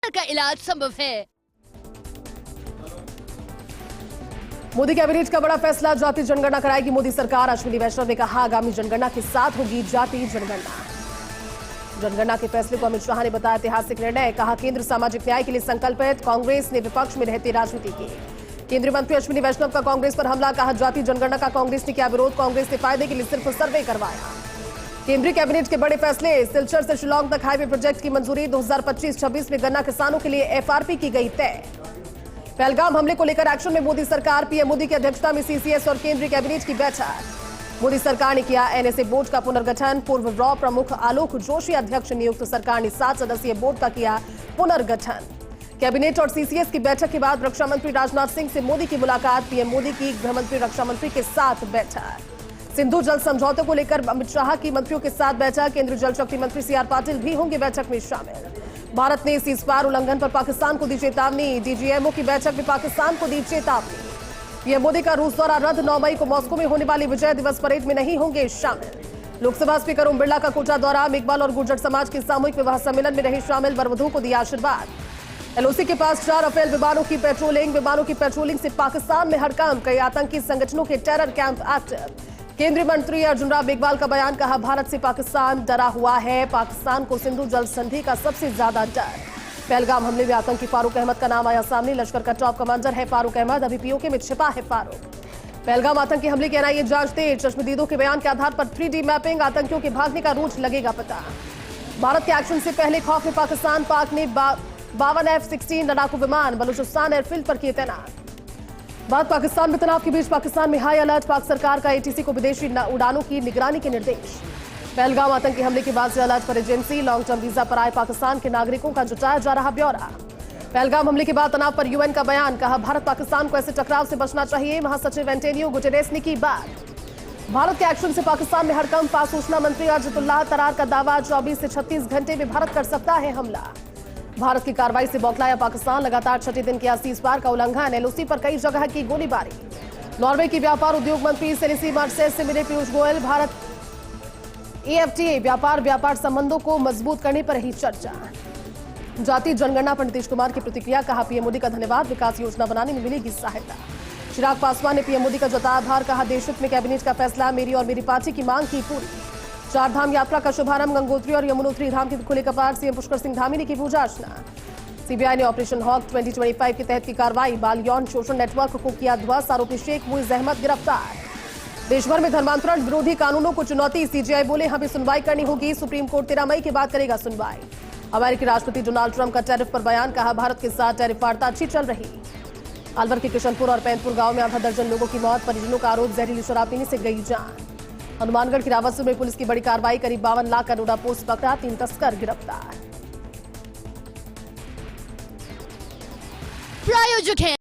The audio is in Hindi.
का इलाज संभव है। मोदी कैबिनेट का बड़ा फैसला, जाति जनगणना कराएगी मोदी सरकार। अश्विनी वैष्णव ने कहा आगामी जनगणना के साथ होगी जाति जनगणना। जनगणना के फैसले को अमित शाह ने बताया ऐतिहासिक निर्णय। कहा केंद्र सामाजिक न्याय के लिए संकल्पित, कांग्रेस ने विपक्ष में रहते राजनीति की। केंद्रीय मंत्री अश्विनी वैष्णव का कांग्रेस पर हमला। कहा जाति जनगणना का कांग्रेस ने किया विरोध, कांग्रेस ने फायदे के लिए सिर्फ सर्वे करवाया। केंद्रीय कैबिनेट के बड़े फैसले, सिलचर से शिलांग तक हाईवे प्रोजेक्ट की मंजूरी। 2025-26 में गन्ना किसानों के लिए एफआरपी की गई तय। पहलगाम हमले को लेकर एक्शन में मोदी सरकार। पीएम मोदी की अध्यक्षता में सीसीएस और केंद्रीय कैबिनेट की बैठक। मोदी सरकार ने किया एनएसए बोर्ड का पुनर्गठन। पूर्व रॉ प्रमुख आलोक जोशी अध्यक्ष नियुक्त। सरकार ने 7 सदस्यीय बोर्ड का किया पुनर्गठन। कैबिनेट और सीसीएस की बैठक के बाद रक्षा मंत्री राजनाथ सिंह से मोदी की मुलाकात। पीएम मोदी की गृह मंत्री रक्षा मंत्री के साथ बैठक। सिंधु जल समझौते को लेकर अमित शाह की मंत्रियों के साथ बैठक। केंद्रीय जल शक्ति मंत्री सीआर पाटिल भी होंगे बैठक में शामिल। भारत ने सीज़फायर उल्लंघन पर पाकिस्तान को दी चेतावनी। डीजीएमओ की बैठक में पाकिस्तान को दी चेतावनी। पीएम मोदी का रूस दौरा रद्द। 9 मई को मॉस्को में होने वाली विजय दिवस परेड में नहीं होंगे शामिल। लोकसभा स्पीकर ओम बिरला का कोटा दौरा। मेघवाल और गुर्जर समाज के सामूहिक विवाह सम्मेलन में रहे शामिल। वरवधू को दिया आशीर्वाद। एलओसी के पास 4 राफेल विमानों की पेट्रोलिंग। विमानों की पेट्रोलिंग से पाकिस्तान में हड़कंप। कई आतंकी संगठनों के टेरर कैंप एक्टिव। केंद्रीय मंत्री अर्जुन राम मेघवाल का बयान। कहा भारत से पाकिस्तान डरा हुआ है। पाकिस्तान को सिंधु जल संधि का सबसे ज्यादा डर। पहलगाम हमले में आतंकी फारूक अहमद का नाम आया सामने। लश्कर का टॉप कमांडर है फारूक अहमद। अभी पीओके में छिपा है फारूक। पहलगाम आतंकी हमले की एनआईए जांच तेज। चश्मदीदों के बयान के आधार पर 3D मैपिंग। आतंकियों के भागने का रूट लगेगा पता। भारत के एक्शन से पहले खौफ में पाकिस्तान। पाक ने 52 F-16 लड़ाकू विमान बलूचिस्तान एयरफील्ड पर किए तैनात। भारत पाकिस्तान में तनाव के बीच पाकिस्तान में हाई अलर्ट। पाक सरकार का एटीसी को विदेशी उड़ानों की निगरानी के निर्देश। पहलगाम आतंकी हमले के बाद से अलर्ट पर एजेंसी। लॉन्ग टर्म वीजा पर आए पाकिस्तान के नागरिकों का जुटाया जा रहा ब्यौरा। पहलगाम हमले के बाद तनाव पर यूएन का बयान। कहा भारत पाकिस्तान को ऐसे टकराव से बचना चाहिए। महासचिव एंटोनियो गुटेरेस ने की बात। भारत के एक्शन से पाकिस्तान में हड़कंप। पाक सूचना मंत्री अजतुल्लाह तरार का दावा, 24 से 36 घंटे में भारत कर सकता है हमला। भारत की कार्रवाई से बौखलाया पाकिस्तान। लगातार 6ठे दिन किया सीज़फायर का उल्लंघन। एलओसी पर कई जगह की गोलीबारी। नॉर्वे की व्यापार उद्योग मंत्री सेलिसी मार्सेस से मिले पीयूष गोयल। भारत एएफटीए व्यापार संबंधों को मजबूत करने पर रही चर्चा। जाति जनगणना पर नीतीश कुमार की प्रतिक्रिया। कहा पीएम मोदी का धन्यवाद, विकास योजना बनाने में मिलेगी सहायता। चिराग पासवान ने पीएम मोदी का जताया आभार। कहा देश हित में कैबिनेट का फैसला, मेरी और मेरी पार्टी की मांग की पूरी। 4 धाम यात्रा का शुभारंभ। गंगोत्री और यमुनोत्री धाम के खुले कपाट। सीएम पुष्कर सिंह धामी ने की पूजा अर्चना। सीबीआई ने ऑपरेशन हॉक 2025 के तहत की कार्रवाई। बाल यौन शोषण नेटवर्क को किया ध्वस्त। आरोपी शेख मुइज अहमद गिरफ्तार। देश भर में धर्मांतरण विरोधी कानूनों को चुनौती। सीजीआई बोले हमें सुनवाई करनी होगी। सुप्रीम कोर्ट 13 मई के बाद करेगा सुनवाई। अमेरिकी राष्ट्रपति डोनाल्ड ट्रंप का टैरिफ पर बयान। कहा भारत के साथ टैरिफ वार्ता अच्छी चल रही। अलवर के किशनपुर और पैंतपुर गांव में आधा दर्जन लोगों की मौत। परिजनों का आरोप जहरीली शराब पीने से गई जान। हनुमानगढ़ की रावतसर में पुलिस की बड़ी कार्रवाई। करीब 52 लाख का डोडा पोस्ट पकड़ा। 3 तस्कर गिरफ्तार। प्रायोजक है